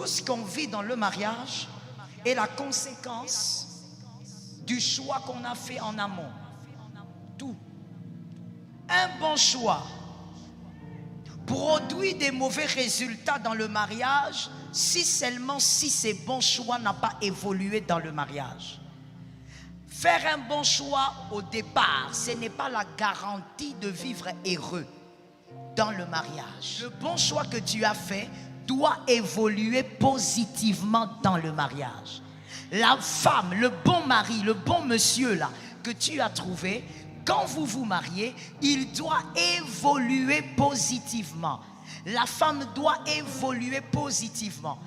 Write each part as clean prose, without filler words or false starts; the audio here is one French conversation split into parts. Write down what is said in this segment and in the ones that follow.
Tout ce qu'on vit dans le mariage est la conséquence du choix qu'on a fait en amont. Tout. Un bon choix produit des mauvais résultats dans le mariage si seulement si ces bons choix n'ont pas évolué dans le mariage. Faire un bon choix au départ, ce n'est pas la garantie de vivre heureux dans le mariage. Le bon choix que tu as fait doit évoluer positivement dans le mariage. La femme, le bon mari, le bon monsieur là que tu as trouvé, quand vous vous mariez, il doit évoluer positivement. La femme doit évoluer positivement.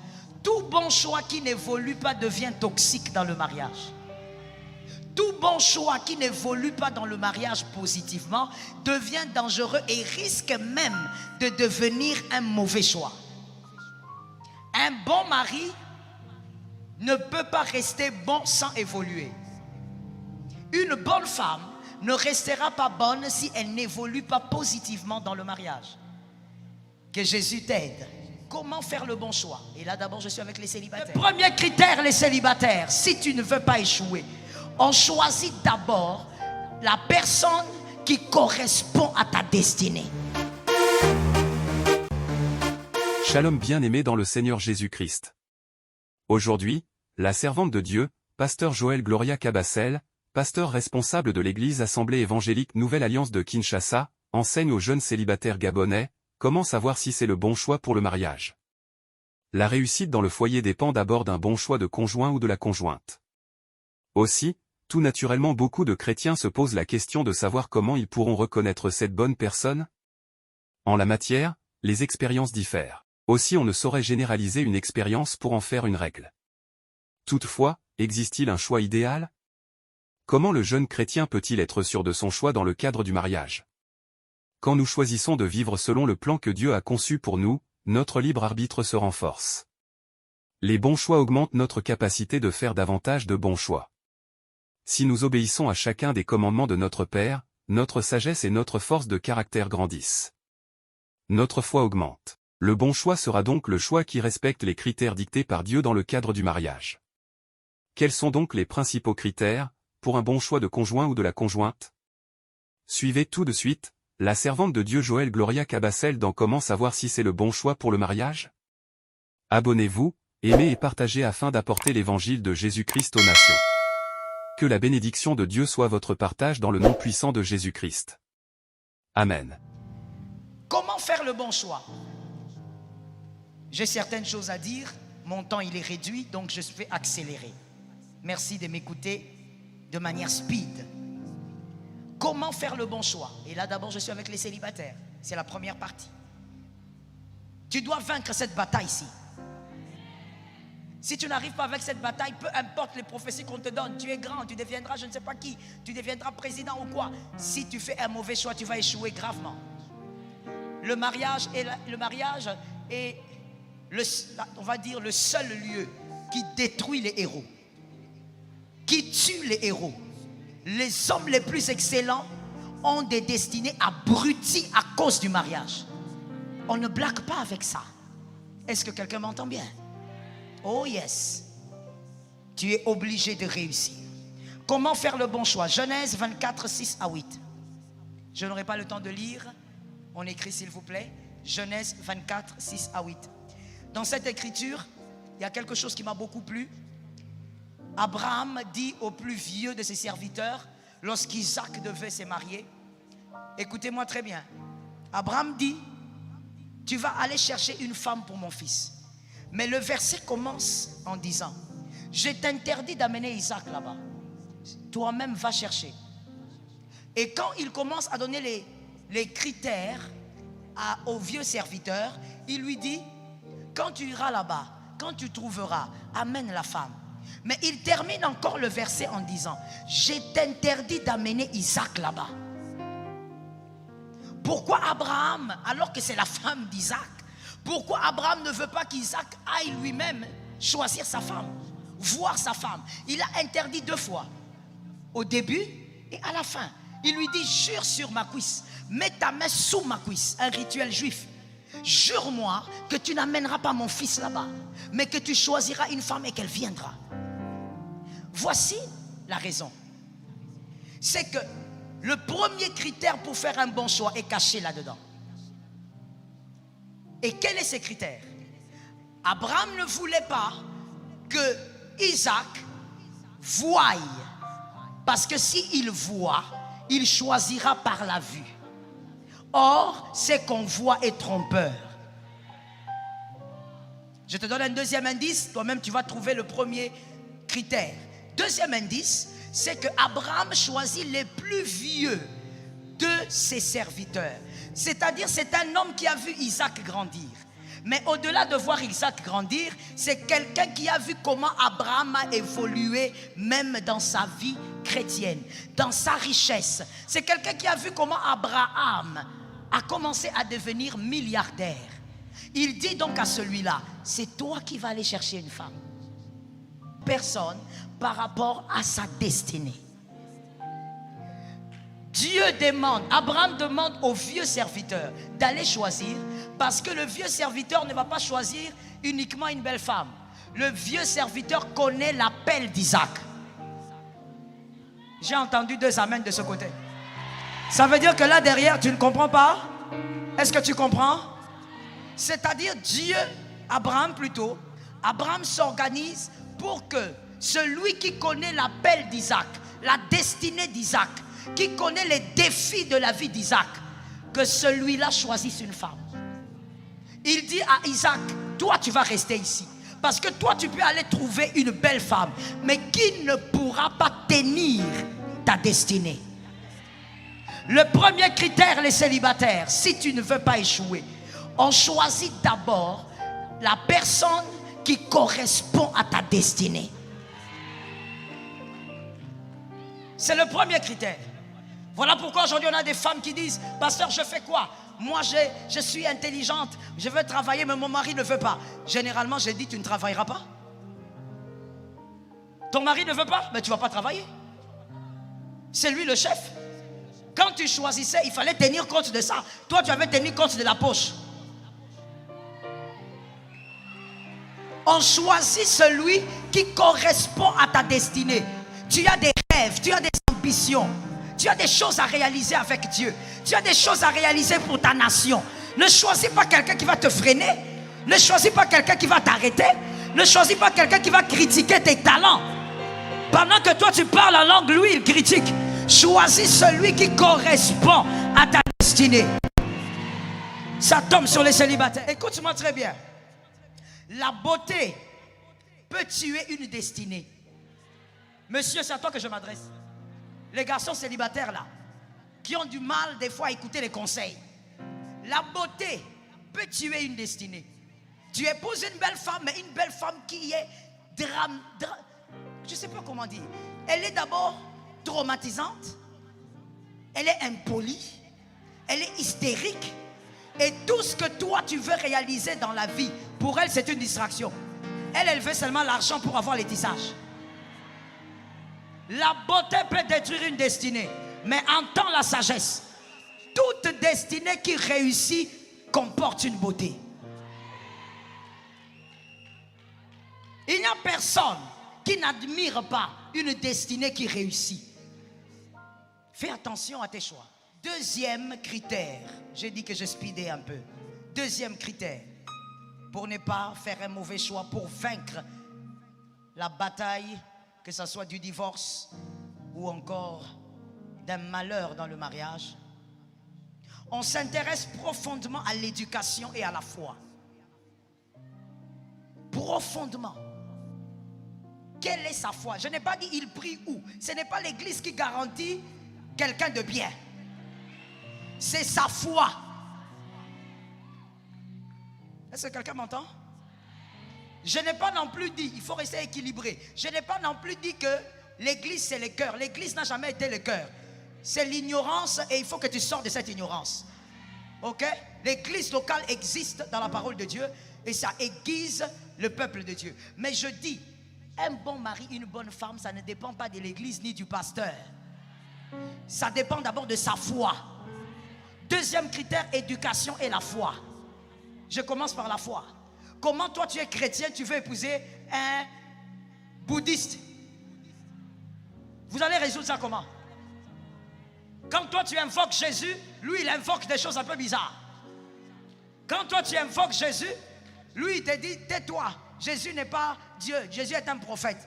Tout bon choix qui n'évolue pas devient toxique dans le mariage. Tout bon choix qui n'évolue pas dans le mariage positivement devient dangereux et risque même de devenir un mauvais choix. Un bon mari ne peut pas rester bon sans évoluer. Une bonne femme ne restera pas bonne si elle n'évolue pas positivement dans le mariage. Que Jésus t'aide. Comment faire le bon choix? Et là d'abord je suis avec les célibataires. Le premier critère, les célibataires, si tu ne veux pas échouer, on choisit d'abord la personne qui correspond à ta destinée. Shalom bien-aimé dans le Seigneur Jésus-Christ. Aujourd'hui, la servante de Dieu, pasteur Joël Gloria Cabassel, pasteur responsable de l'église Assemblée évangélique Nouvelle Alliance de Kinshasa, enseigne aux jeunes célibataires gabonais comment savoir si c'est le bon choix pour le mariage. La réussite dans le foyer dépend d'abord d'un bon choix de conjoint ou de la conjointe. Aussi, tout naturellement beaucoup de chrétiens se posent la question de savoir comment ils pourront reconnaître cette bonne personne. En la matière, les expériences diffèrent. Aussi on ne saurait généraliser une expérience pour en faire une règle. Toutefois, existe-t-il un choix idéal? Comment le jeune chrétien peut-il être sûr de son choix dans le cadre du mariage? Quand nous choisissons de vivre selon le plan que Dieu a conçu pour nous, notre libre arbitre se renforce. Les bons choix augmentent notre capacité de faire davantage de bons choix. Si nous obéissons à chacun des commandements de notre Père, notre sagesse et notre force de caractère grandissent. Notre foi augmente. Le bon choix sera donc le choix qui respecte les critères dictés par Dieu dans le cadre du mariage. Quels sont donc les principaux critères pour un bon choix de conjoint ou de la conjointe? Suivez tout de suite la servante de Dieu Joël Gloria Cabassel dans Comment savoir si c'est le bon choix pour le mariage. Abonnez-vous, aimez et partagez afin d'apporter l'évangile de Jésus-Christ aux nations. Que la bénédiction de Dieu soit votre partage dans le nom puissant de Jésus-Christ. Amen. Comment faire le bon choix? J'ai certaines choses à dire, mon temps il est réduit, donc je vais accélérer. Merci de m'écouter de manière speed. Comment faire le bon choix? Et là d'abord je suis avec les célibataires, c'est la première partie. Tu dois vaincre cette bataille-ci. Si tu n'arrives pas avec cette bataille, peu importe les prophéties qu'on te donne, tu es grand, tu deviendras je ne sais pas qui, tu deviendras président ou quoi. Si tu fais un mauvais choix, tu vas échouer gravement. Le mariage est on va dire le seul lieu qui détruit les héros, qui tue les héros. Les hommes les plus excellents ont des destinées abruties à cause du mariage. On ne blague pas avec ça. Est-ce que quelqu'un m'entend bien? Oh yes. Tu es obligé de réussir. Comment faire le bon choix? Genèse 24, 6 à 8. Je n'aurai pas le temps de lire. On écrit s'il vous plaît. Genèse 24, 6 à 8. Dans cette écriture, il y a quelque chose qui m'a beaucoup plu. Abraham dit au plus vieux de ses serviteurs, lorsqu'Isaac devait se marier, écoutez-moi très bien. Abraham dit, tu vas aller chercher une femme pour mon fils. Mais le verset commence en disant, je t'interdis d'amener Isaac là-bas. Toi-même va chercher. Et quand il commence à donner les critères au vieux serviteur, il lui dit, quand tu iras là-bas, quand tu trouveras, amène la femme. Mais il termine encore le verset en disant, je t'interdis d'amener Isaac là-bas. Pourquoi Abraham, alors que c'est la femme d'Isaac, pourquoi Abraham ne veut pas qu'Isaac aille lui-même choisir sa femme, voir sa femme? Il a interdit 2 fois, au début et à la fin. Il lui dit, jure sur ma cuisse, mets ta main sous ma cuisse, un rituel juif. Jure-moi que tu n'amèneras pas mon fils là-bas, mais que tu choisiras une femme et qu'elle viendra. Voici la raison. C'est que le premier critère pour faire un bon choix est caché là-dedans. Et quel est ce critère? Abraham ne voulait pas que Isaac voie, parce que s'il voit, il choisira par la vue. Or, ce qu'on voit est trompeur. Je te donne un deuxième indice, toi-même tu vas trouver le premier critère. Deuxième indice, c'est que Abraham choisit les plus vieux de ses serviteurs. C'est-à-dire, c'est un homme qui a vu Isaac grandir. Mais au-delà de voir Isaac grandir, c'est quelqu'un qui a vu comment Abraham a évolué même dans sa vie chrétienne, dans sa richesse. C'est quelqu'un qui a vu comment Abraham a commencé à devenir milliardaire. Il dit donc à celui-là, c'est toi qui vas aller chercher une femme. Personne par rapport à sa destinée. Dieu demande, Abraham demande au vieux serviteur d'aller choisir, parce que le vieux serviteur ne va pas choisir uniquement une belle femme. Le vieux serviteur connaît l'appel d'Isaac. J'ai entendu 2 amens de ce côté. Ça veut dire que là derrière tu ne comprends pas? Est-ce que tu comprends? C'est-à-dire Dieu, Abraham plutôt, Abraham s'organise pour que celui qui connaît l'appel d'Isaac, la destinée d'Isaac, qui connaît les défis de la vie d'Isaac, que celui-là choisisse une femme. Il dit à Isaac, toi tu vas rester ici, parce que toi tu peux aller trouver une belle femme, mais qui ne pourra pas tenir ta destinée. Le premier critère, les célibataires, si tu ne veux pas échouer, on choisit d'abord la personne qui correspond à ta destinée. C'est le premier critère. Voilà pourquoi aujourd'hui on a des femmes qui disent, pasteur, je fais quoi? Moi je suis intelligente, je veux travailler mais mon mari ne veut pas. Généralement j'ai dit, tu ne travailleras pas. Ton mari ne veut pas, mais tu ne vas pas travailler. C'est lui le chef. Quand tu choisissais, il fallait tenir compte de ça. Toi tu avais tenu compte de la poche. On choisit celui qui correspond à ta destinée. Tu as des rêves, tu as des ambitions, tu as des choses à réaliser avec Dieu, tu as des choses à réaliser pour ta nation. Ne choisis pas quelqu'un qui va te freiner, ne choisis pas quelqu'un qui va t'arrêter, ne choisis pas quelqu'un qui va critiquer tes talents. Pendant que toi tu parles en langue, lui il critique. Choisis celui qui correspond à ta destinée. Ça tombe sur les célibataires. Écoute-moi très bien. La beauté peut tuer une destinée. Monsieur, c'est à toi que je m'adresse. Les garçons célibataires là, qui ont du mal des fois à écouter les conseils. La beauté peut tuer une destinée. Tu épouses une belle femme, mais une belle femme qui est je ne sais pas comment dire. Elle est d'abord traumatisante, elle est impolie, elle est hystérique. Et tout ce que toi tu veux réaliser dans la vie, pour elle c'est une distraction. Elle veut seulement l'argent pour avoir les tissages. La beauté peut détruire une destinée, mais entends la sagesse. Toute destinée qui réussit comporte une beauté. Il n'y a personne qui n'admire pas une destinée qui réussit. Fais attention à tes choix. Deuxième critère, j'ai dit que je speedais un peu. Deuxième critère, pour ne pas faire un mauvais choix, pour vaincre la bataille, que ce soit du divorce ou encore d'un malheur dans le mariage, on s'intéresse profondément à l'éducation et à la foi. Profondément. Quelle est sa foi? Je n'ai pas dit il prie où. Ce n'est pas l'église qui garantit quelqu'un de bien. C'est sa foi. Est-ce que quelqu'un m'entend? Je n'ai pas non plus dit, il faut rester équilibré. Je n'ai pas non plus dit que l'église c'est le cœur. L'église n'a jamais été le cœur. C'est l'ignorance et il faut que tu sors de cette ignorance. Ok? L'église locale existe dans la parole de Dieu et ça aiguise le peuple de Dieu. Mais je dis, un bon mari, une bonne femme, ça ne dépend pas de l'église ni du pasteur. Ça dépend d'abord de sa foi. Deuxième critère, éducation et la foi. Je commence par la foi. Comment toi tu es chrétien, tu veux épouser un bouddhiste? Vous allez résoudre ça comment? Quand toi tu invoques Jésus, lui il invoque des choses un peu bizarres. Quand toi tu invoques Jésus, lui il te dit tais-toi, Jésus n'est pas Dieu, Jésus est un prophète.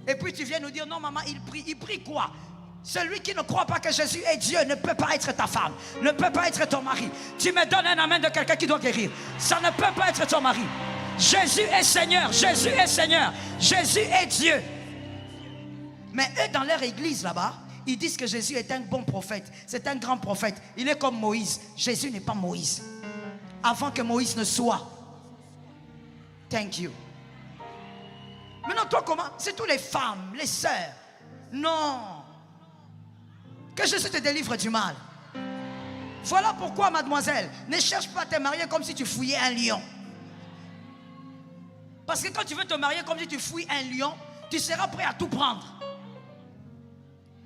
Et puis tu viens nous dire non maman, il prie quoi? Celui qui ne croit pas que Jésus est Dieu ne peut pas être ta femme, ne peut pas être ton mari. Tu me donnes un amen de quelqu'un qui doit guérir. Ça ne peut pas être ton mari. Jésus est Seigneur, Jésus est Seigneur, Jésus est Dieu. Mais eux dans leur église là-bas, ils disent que Jésus est un bon prophète, c'est un grand prophète. Il est comme Moïse. Jésus n'est pas Moïse. Avant que Moïse ne soit. Thank you. Maintenant toi comment? C'est tous les femmes, les sœurs. Non. Que Jésus te délivre du mal. Voilà pourquoi, mademoiselle, ne cherche pas à te marier comme si tu fouillais un lion. Parce que quand tu veux te marier comme si tu fouilles un lion, tu seras prêt à tout prendre.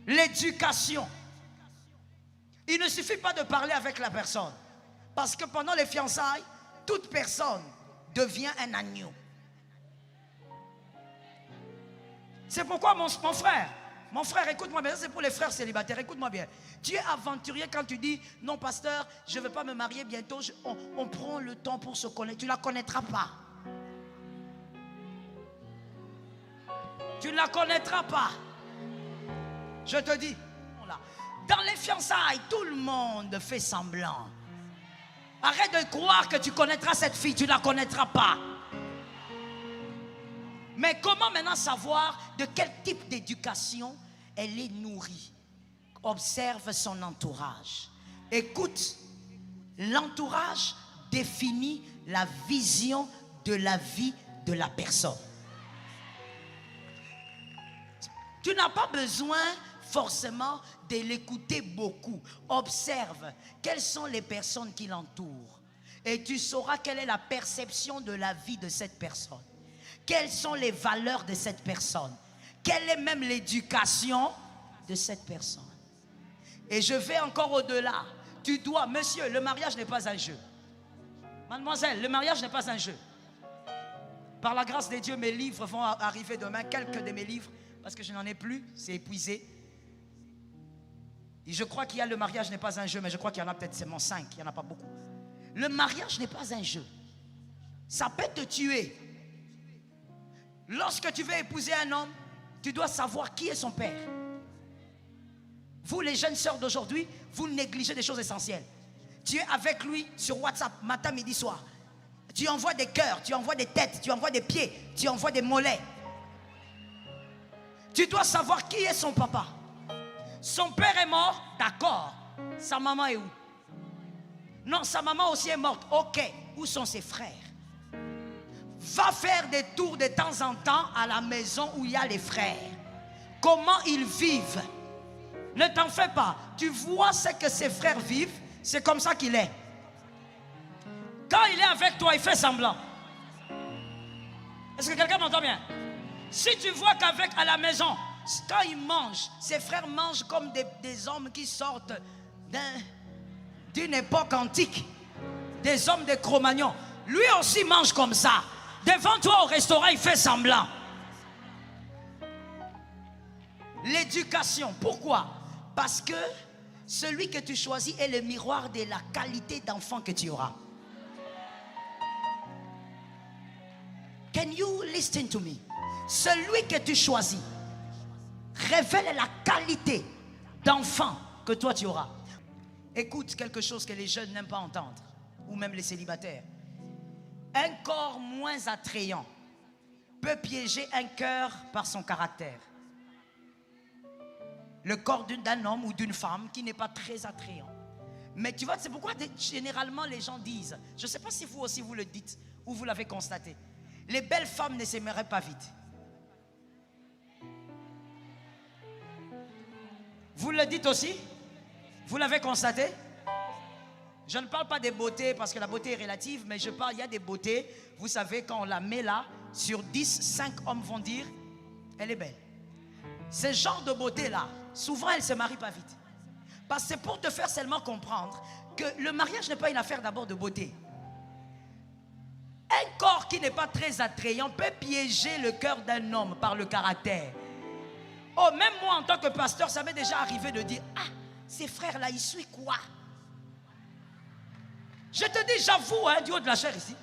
L'éducation. Il ne suffit pas de parler avec la personne. Parce que pendant les fiançailles, toute personne devient un agneau. C'est pourquoi mon frère, écoute-moi bien, c'est pour les frères célibataires, écoute-moi bien. Tu es aventurier quand tu dis, non pasteur, je ne veux pas me marier bientôt, on prend le temps pour se connaître. Tu ne la connaîtras pas. Tu ne la connaîtras pas. Je te dis, dans les fiançailles, tout le monde fait semblant. Arrête de croire que tu connaîtras cette fille, tu ne la connaîtras pas. Mais comment maintenant savoir de quel type d'éducation elle est nourrie? Observe son entourage. Écoute, l'entourage définit la vision de la vie de la personne. Tu n'as pas besoin forcément de l'écouter beaucoup. Observe quelles sont les personnes qui l'entourent. Et tu sauras quelle est la perception de la vie de cette personne. Quelles sont les valeurs de cette personne? Quelle est même l'éducation de cette personne? Et je vais encore au-delà. Tu dois, monsieur, le mariage n'est pas un jeu. Mademoiselle, le mariage n'est pas un jeu. Par la grâce de Dieu, mes livres vont arriver demain. Quelques de mes livres, parce que je n'en ai plus, c'est épuisé. Et je crois qu'il y a le mariage n'est pas un jeu, mais je crois qu'il y en a peut-être seulement 5, il n'y en a pas beaucoup. Le mariage n'est pas un jeu. Ça peut te tuer. Lorsque tu veux épouser un homme, tu dois savoir qui est son père. Vous, les jeunes sœurs d'aujourd'hui, vous négligez des choses essentielles. Tu es avec lui sur WhatsApp, matin, midi, soir. Tu envoies des cœurs, tu envoies des têtes, tu envoies des pieds, tu envoies des mollets. Tu dois savoir qui est son papa. Son père est mort, d'accord. Sa maman est où? Non, sa maman aussi est morte. Ok, où sont ses frères? Va faire des tours de temps en temps à la maison où il y a les frères. Comment ils vivent? Ne t'en fais pas. Tu vois ce que ses frères vivent, c'est comme ça qu'il est. Quand il est avec toi, il fait semblant. Est-ce que quelqu'un m'entend bien? Si tu vois qu'avec à la maison, quand il mange, ses frères mangent comme des hommes qui sortent d'une époque antique. Des hommes de Cro-Magnon. Lui aussi mange comme ça. Devant toi au restaurant, il fait semblant. L'éducation, pourquoi? Parce que celui que tu choisis est le miroir de la qualité d'enfant que tu auras. Can you listen to me? Celui que tu choisis révèle la qualité d'enfant que toi tu auras. Écoute quelque chose que les jeunes n'aiment pas entendre, ou même les célibataires. Un corps moins attrayant peut piéger un cœur par son caractère. Le corps d'un homme ou d'une femme qui n'est pas très attrayant. Mais tu vois, c'est pourquoi généralement les gens disent, je ne sais pas si vous aussi vous le dites ou vous l'avez constaté, les belles femmes ne s'aimeraient pas vite. Vous le dites aussi? Vous l'avez constaté? Je ne parle pas des beautés parce que la beauté est relative, mais je parle, il y a des beautés, vous savez, quand on la met là, sur 10, 5 hommes vont dire, elle est belle. Ce genre de beauté-là, souvent elle ne se marie pas vite. Parce que c'est pour te faire seulement comprendre que le mariage n'est pas une affaire d'abord de beauté. Un corps qui n'est pas très attrayant peut piéger le cœur d'un homme par le caractère. Oh, même moi en tant que pasteur, ça m'est déjà arrivé de dire, ah, ces frères-là, ils suivent quoi? Je te dis, j'avoue, hein, du haut de la chair ici,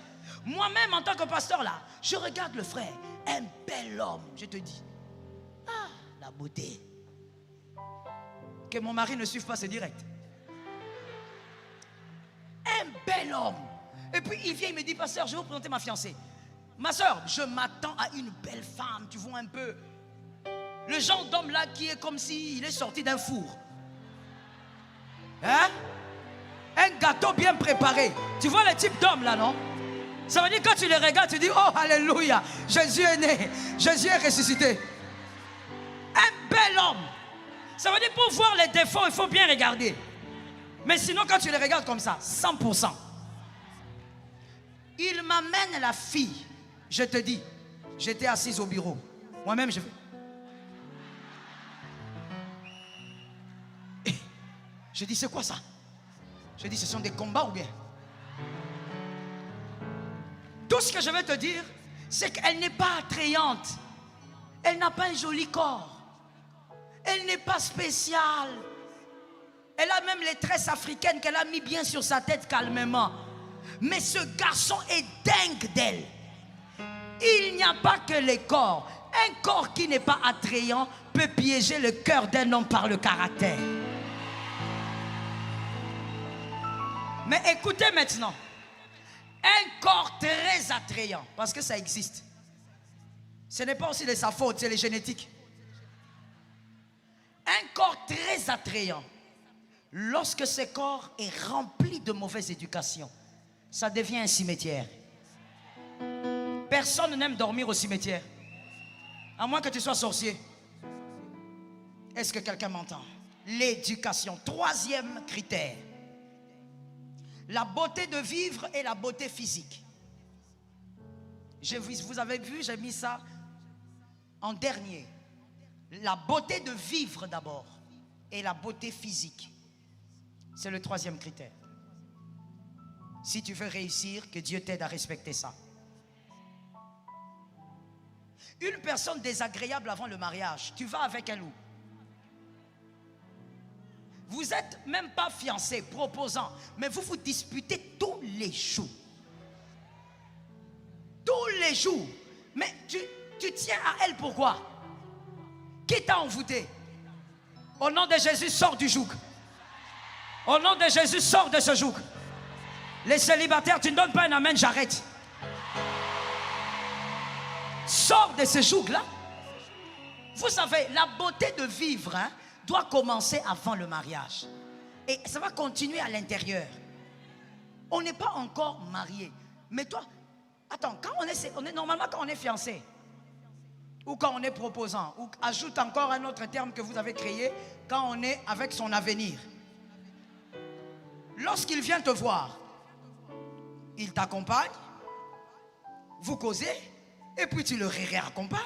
moi-même en tant que pasteur là, je regarde le frère, un bel homme, je te dis, ah, la beauté. Que mon mari ne suive pas, c'est direct. Un bel homme. Et puis il vient, il me dit, pasteur, je vais vous présenter ma fiancée. Ma soeur, je m'attends à une belle femme, tu vois un peu. Le genre d'homme là qui est comme s'il est sorti d'un four. Hein? Un gâteau bien préparé. Tu vois le type d'homme là, non? Ça veut dire quand tu les regardes, tu dis, oh, alléluia, Jésus est né, Jésus est ressuscité. Un bel homme. Ça veut dire pour voir les défauts, il faut bien regarder. Mais sinon, quand tu les regardes comme ça, 100%. Il m'amène la fille. Je te dis, j'étais assise au bureau. Moi-même, je fais. Et je dis, c'est quoi ça? Je dis, ce sont des combats ou bien? Tout ce que je vais te dire, c'est qu'elle n'est pas attrayante. Elle n'a pas un joli corps. Elle n'est pas spéciale. Elle a même les tresses africaines qu'elle a mis bien sur sa tête calmement. Mais ce garçon est dingue d'elle. Il n'y a pas que les corps. Un corps qui n'est pas attrayant peut piéger le cœur d'un homme par le caractère. Mais écoutez maintenant. Un corps très attrayant, parce que ça existe. Ce n'est pas aussi de sa faute, c'est les génétiques. Un corps très attrayant, lorsque ce corps est rempli de mauvaise éducation, ça devient un cimetière. Personne n'aime dormir au cimetière, à moins que tu sois sorcier. Est-ce que quelqu'un m'entend? L'éducation, troisième critère. La beauté de vivre et la beauté physique. Vous avez vu, j'ai mis ça en dernier. La beauté de vivre d'abord et la beauté physique. C'est le troisième critère. Si tu veux réussir, que Dieu t'aide à respecter ça. Une personne désagréable avant le mariage, tu vas avec elle où? Vous n'êtes même pas fiancé, proposant, mais vous vous disputez tous les jours. Tous les jours. Mais tu tiens à elle pourquoi? Qui t'a envoûté? Au nom de Jésus, sors du joug. Au nom de Jésus, sors de ce joug. Les célibataires, tu ne donnes pas un amen, j'arrête. Sors de ce joug-là. Vous savez, la beauté de vivre, hein, doit commencer avant le mariage. Et ça va continuer à l'intérieur. On n'est pas encore marié. Mais toi, attends, quand on est normalement quand on est fiancé, ou quand on est proposant, ou ajoute encore un autre terme que vous avez créé, quand on est avec son avenir. Lorsqu'il vient te voir, il t'accompagne, vous causez, et puis tu le réaccompagnes.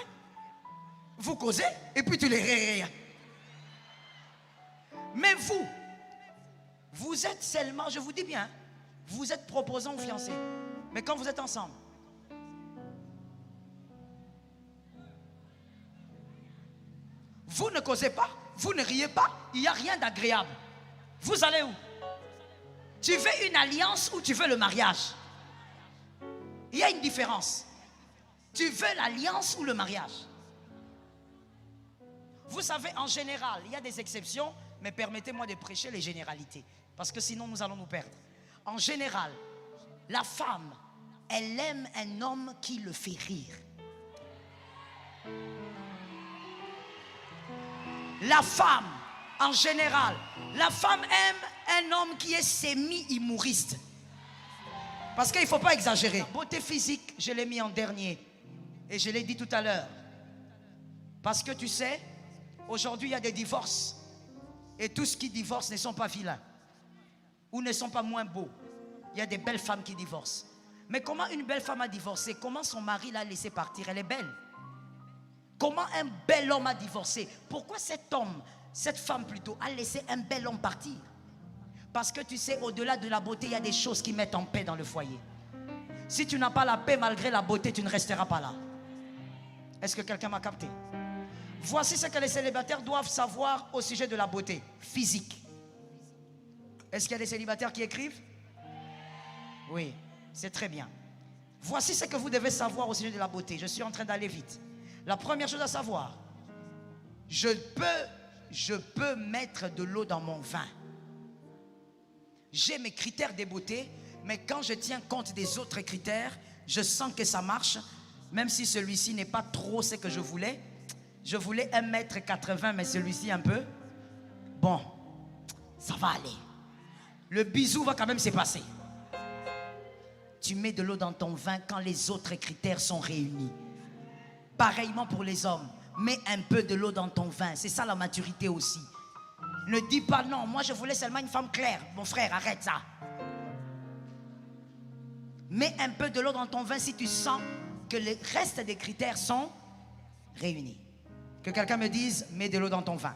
Vous causez, et puis tu le réaccompagnes. Mais vous êtes seulement, je vous dis bien, vous êtes proposant ou fiancé. Mais quand vous êtes ensemble, vous ne causez pas, vous ne riez pas, il n'y a rien d'agréable. Vous allez où? Tu veux une alliance ou tu veux le mariage? Il y a une différence. Tu veux l'alliance ou le mariage? Vous savez, en général, il y a des exceptions, mais permettez-moi de prêcher les généralités, parce que sinon nous allons nous perdre. En général, la femme, elle aime un homme qui le fait rire. La femme, en général, la femme aime un homme qui est semi-humoriste. Parce qu'il ne faut pas exagérer. La beauté physique, je l'ai mis en dernier. Et je l'ai dit tout à l'heure. Parce que tu sais, aujourd'hui il y a des divorces. Et tous qui divorcent ne sont pas vilains. Ou ne sont pas moins beaux. Il y a des belles femmes qui divorcent. Mais comment une belle femme a divorcé? Comment son mari l'a laissé partir? Elle est belle. Comment un bel homme a divorcé? Pourquoi cet homme, cette femme plutôt, a laissé un bel homme partir? Parce que tu sais, au-delà de la beauté, il y a des choses qui mettent en paix dans le foyer. Si tu n'as pas la paix malgré la beauté, tu ne resteras pas là. Est-ce que quelqu'un m'a capté? Voici ce que les célibataires doivent savoir au sujet de la beauté physique. Est-ce qu'il y a des célibataires qui écrivent? Oui, c'est très bien. Voici ce que vous devez savoir au sujet de la beauté. Je suis en train d'aller vite. La première chose à savoir, je peux mettre de l'eau dans mon vin. J'ai mes critères de beauté, mais quand je tiens compte des autres critères, je sens que ça marche, même si celui-ci n'est pas trop ce que je voulais. Je voulais 1,80 m, mais celui-ci un peu. Bon, ça va aller. Le bisou va quand même se passer. Tu mets de l'eau dans ton vin quand les autres critères sont réunis. Pareillement pour les hommes. Mets un peu de l'eau dans ton vin. C'est ça la maturité aussi. Ne dis pas non, moi je voulais seulement une femme claire. Mon frère, arrête ça. Mets un peu de l'eau dans ton vin si tu sens que le reste des critères sont réunis. Que quelqu'un me dise, mets de l'eau dans ton vin.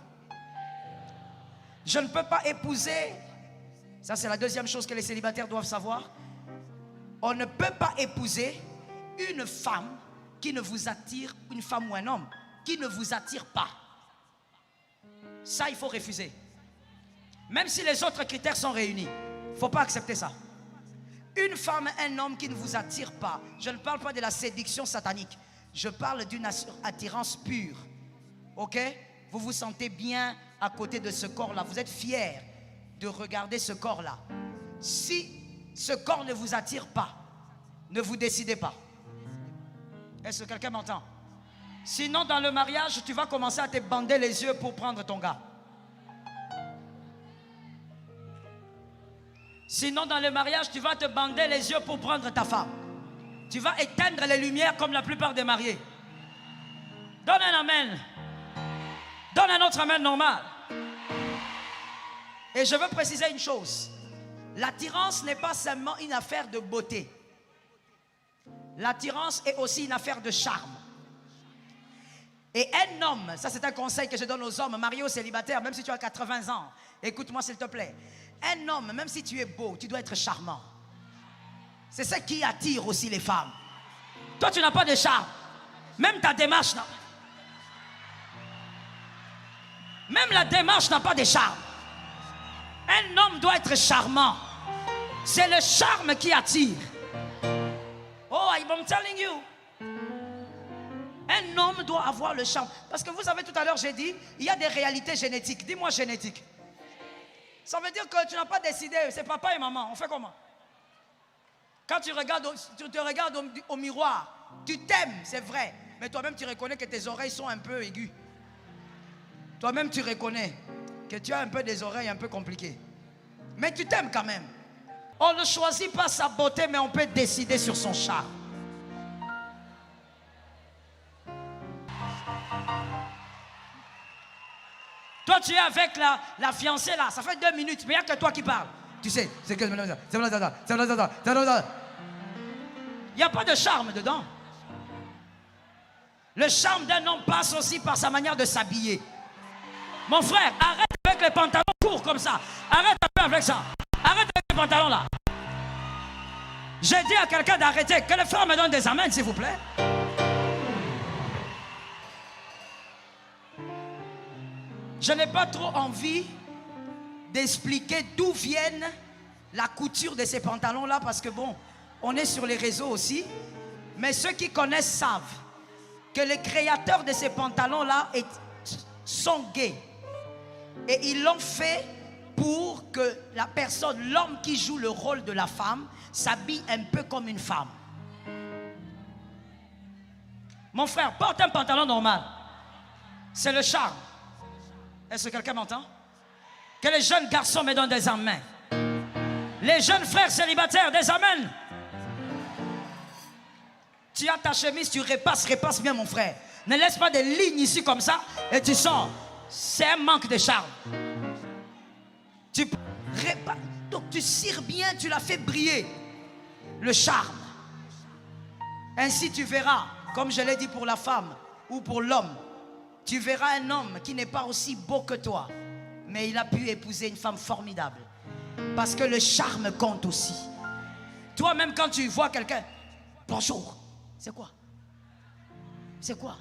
Je ne peux pas épouser, ça c'est la deuxième chose que les célibataires doivent savoir. On ne peut pas épouser une femme qui ne vous attire, une femme ou un homme, qui ne vous attire pas. Ça, il faut refuser. Même si les autres critères sont réunis, il ne faut pas accepter ça. Une femme, un homme qui ne vous attire pas, je ne parle pas de la séduction satanique, je parle d'une attirance pure. Ok? Vous vous sentez bien à côté de ce corps-là, vous êtes fier de regarder ce corps-là. Si ce corps ne vous attire pas, ne vous décidez pas. Est-ce que quelqu'un m'entend? Sinon, dans le mariage, tu vas commencer à te bander les yeux pour prendre ton gars. Sinon, dans le mariage, tu vas te bander les yeux pour prendre ta femme. Tu vas éteindre les lumières comme la plupart des mariés. Donne un amen. Donne un autre amen normal. Et je veux préciser une chose. L'attirance n'est pas seulement une affaire de beauté. L'attirance est aussi une affaire de charme. Et un homme, ça c'est un conseil que je donne aux hommes mariés ou célibataires, même si tu as 80 ans, écoute-moi s'il te plaît. Un homme, même si tu es beau, tu dois être charmant. C'est ce qui attire aussi les femmes. Toi tu n'as pas de charme. Même ta démarche n'a... Même la démarche n'a pas de charme. Un homme doit être charmant. C'est le charme qui attire. Oh, I'm telling you. Un homme doit avoir le charme. Parce que vous savez, tout à l'heure, j'ai dit, il y a des réalités génétiques. Dis-moi génétique. Ça veut dire que tu n'as pas décidé, c'est papa et maman. On fait comment? Quand tu te regardes au miroir, tu t'aimes, c'est vrai. Mais toi-même, tu reconnais que tes oreilles sont un peu aiguës. Toi-même, tu reconnais que tu as un peu des oreilles un peu compliquées. Mais tu t'aimes quand même. On ne choisit pas sa beauté, mais on peut décider sur son charme. Toi, tu es avec la fiancée là, ça fait 2 minutes, mais il n'y a que toi qui parles. Tu sais, c'est que... Il n'y a pas de charme dedans. Le charme d'un homme passe aussi par sa manière de s'habiller. Mon frère, arrête avec les pantalons courts comme ça. Arrête un peu avec ça. Arrête avec les pantalons là. J'ai dit à quelqu'un d'arrêter. Que le frère me donne des amens, s'il vous plaît. Je n'ai pas trop envie d'expliquer d'où viennent la couture de ces pantalons-là, parce que bon, on est sur les réseaux aussi. Mais ceux qui connaissent savent que les créateurs de ces pantalons-là sont gays. Et ils l'ont fait pour que la personne, l'homme qui joue le rôle de la femme, s'habille un peu comme une femme. Mon frère, porte un pantalon normal. C'est le charme. Est-ce que quelqu'un m'entend? Que les jeunes garçons me donnent des amens. Les jeunes frères célibataires, des amens. Tu as ta chemise, tu repasses bien mon frère. Ne laisse pas des lignes ici comme ça et tu sors. C'est un manque de charme. Donc tu cires bien, tu la fais briller. Le charme. Ainsi tu verras, comme je l'ai dit pour la femme ou pour l'homme, tu verras un homme qui n'est pas aussi beau que toi, mais il a pu épouser une femme formidable. Parce que le charme compte aussi. Toi-même quand tu vois quelqu'un, Bonjour. C'est quoi? C'est quoi?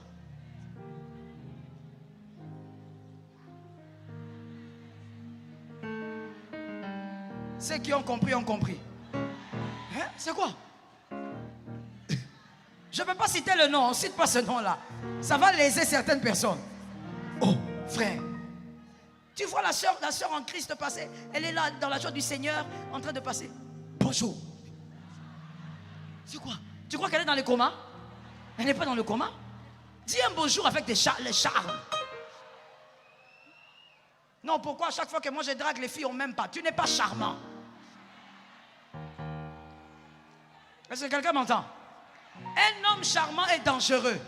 Ceux qui ont compris ont compris. Hein? C'est quoi? Je ne peux pas citer le nom, on ne cite pas ce nom-là. Ça va léser certaines personnes. Oh, frère. Tu vois la sœur en Christ passer. Elle est là dans la joie du Seigneur en train de passer. Bonjour. C'est quoi? Tu crois qu'elle est dans le coma? Elle n'est pas dans le coma. Dis un bonjour avec le charme. Non, pourquoi à chaque fois que moi je drague les filles on ne m'aime pas? Tu n'es pas charmant. Est-ce que quelqu'un m'entend? Un homme charmant est dangereux.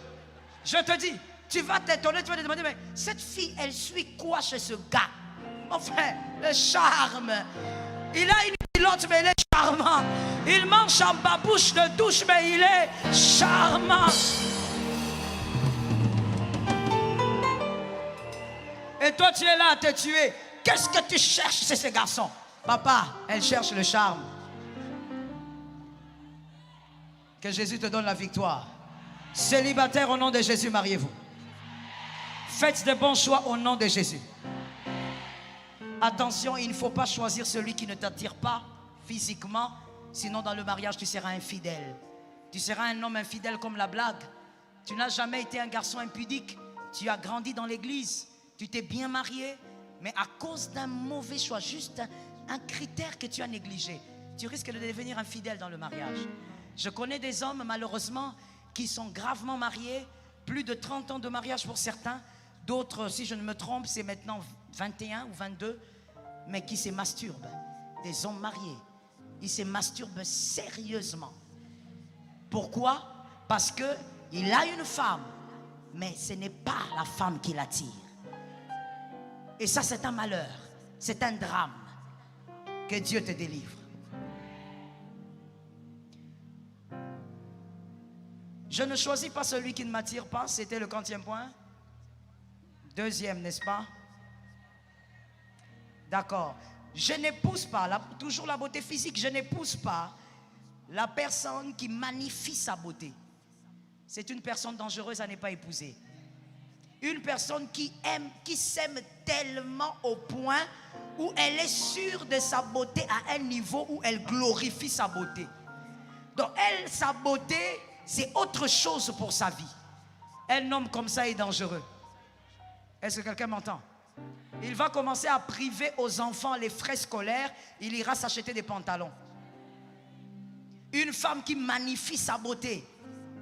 Je te dis, tu vas t'étonner, tu vas te demander, mais cette fille, elle suit quoi chez ce gars? Mon frère, le charme. Il a une pilote, mais il est charmant. Il mange en babouche de douche, mais il est charmant. Et toi, tu es là à te tuer. Qu'est-ce que tu cherches chez ces garçons? Papa, elle cherche le charme. Que Jésus te donne la victoire. Célibataire, au nom de Jésus, mariez-vous. Faites de bons choix au nom de Jésus. Attention, il ne faut pas choisir celui qui ne t'attire pas physiquement. Sinon, dans le mariage, tu seras infidèle. Tu seras un homme infidèle comme la blague. Tu n'as jamais été un garçon impudique. Tu as grandi dans l'église. Tu t'es bien marié. Mais à cause d'un mauvais choix, juste un critère que tu as négligé, tu risques de devenir infidèle dans le mariage. Je connais des hommes, malheureusement, qui sont gravement mariés, plus de 30 ans de mariage pour certains. D'autres, si je ne me trompe, c'est maintenant 21 ou 22, mais qui se masturbent. Des hommes mariés. Ils se masturbent sérieusement. Pourquoi? Parce qu'il a une femme, mais ce n'est pas la femme qui l'attire. Et ça, c'est un malheur. C'est un drame. Que Dieu te délivre. Je ne choisis pas celui qui ne m'attire pas. C'était le 40e point. Deuxième, n'est-ce pas? D'accord. Je n'épouse pas, toujours la beauté physique, je n'épouse pas la personne qui magnifie sa beauté. C'est une personne dangereuse à ne pas épouser. Une personne qui aime, qui s'aime tellement au point où elle est sûre de sa beauté à un niveau où elle glorifie sa beauté. Donc elle, sa beauté, c'est autre chose pour sa vie. Un homme comme ça est dangereux. Est-ce que quelqu'un m'entend? Il va commencer à priver aux enfants les frais scolaires. Il ira s'acheter des pantalons. Une femme qui magnifie sa beauté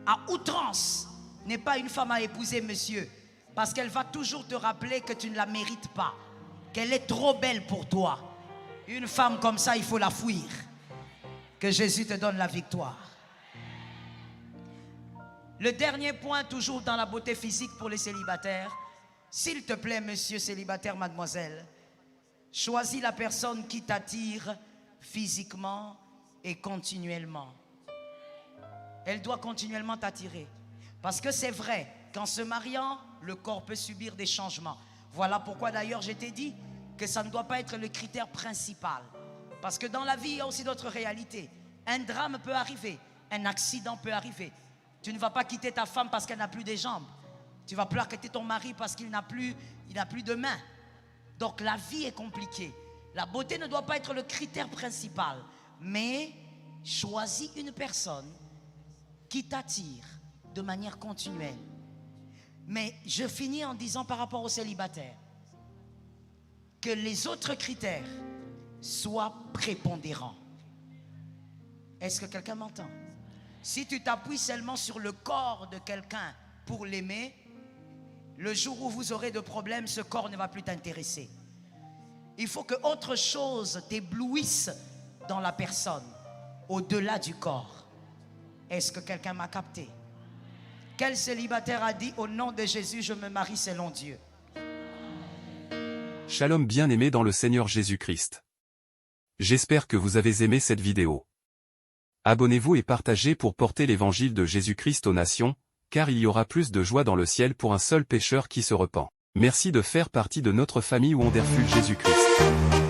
à outrance n'est pas une femme à épouser, monsieur. Parce qu'elle va toujours te rappeler que tu ne la mérites pas. Qu'elle est trop belle pour toi. Une femme comme ça, il faut la fuir. Que Jésus te donne la victoire. Le dernier point, toujours dans la beauté physique pour les célibataires. S'il te plaît, monsieur célibataire, mademoiselle, choisis la personne qui t'attire physiquement et continuellement. Elle doit continuellement t'attirer. Parce que c'est vrai, qu'en se mariant, le corps peut subir des changements. Voilà pourquoi d'ailleurs je t'ai dit que ça ne doit pas être le critère principal. Parce que dans la vie, il y a aussi d'autres réalités. Un drame peut arriver, un accident peut arriver. Tu ne vas pas quitter ta femme parce qu'elle n'a plus de jambes. Tu ne vas pas quitter ton mari parce qu'il n'a plus de mains. Donc la vie est compliquée. La beauté ne doit pas être le critère principal. Mais choisis une personne qui t'attire de manière continuelle. Mais je finis en disant par rapport aux célibataires que les autres critères soient prépondérants. Est-ce que quelqu'un m'entend? Si tu t'appuies seulement sur le corps de quelqu'un pour l'aimer, le jour où vous aurez de problèmes, ce corps ne va plus t'intéresser. Il faut que autre chose t'éblouisse dans la personne, au-delà du corps. Est-ce que quelqu'un m'a capté? Quel célibataire a dit au nom de Jésus, je me marie selon Dieu? Shalom bien-aimés dans le Seigneur Jésus-Christ. J'espère que vous avez aimé cette vidéo. Abonnez-vous et partagez pour porter l'évangile de Jésus-Christ aux nations, car il y aura plus de joie dans le ciel pour un seul pécheur qui se repent. Merci de faire partie de notre famille Wonderful Jésus-Christ.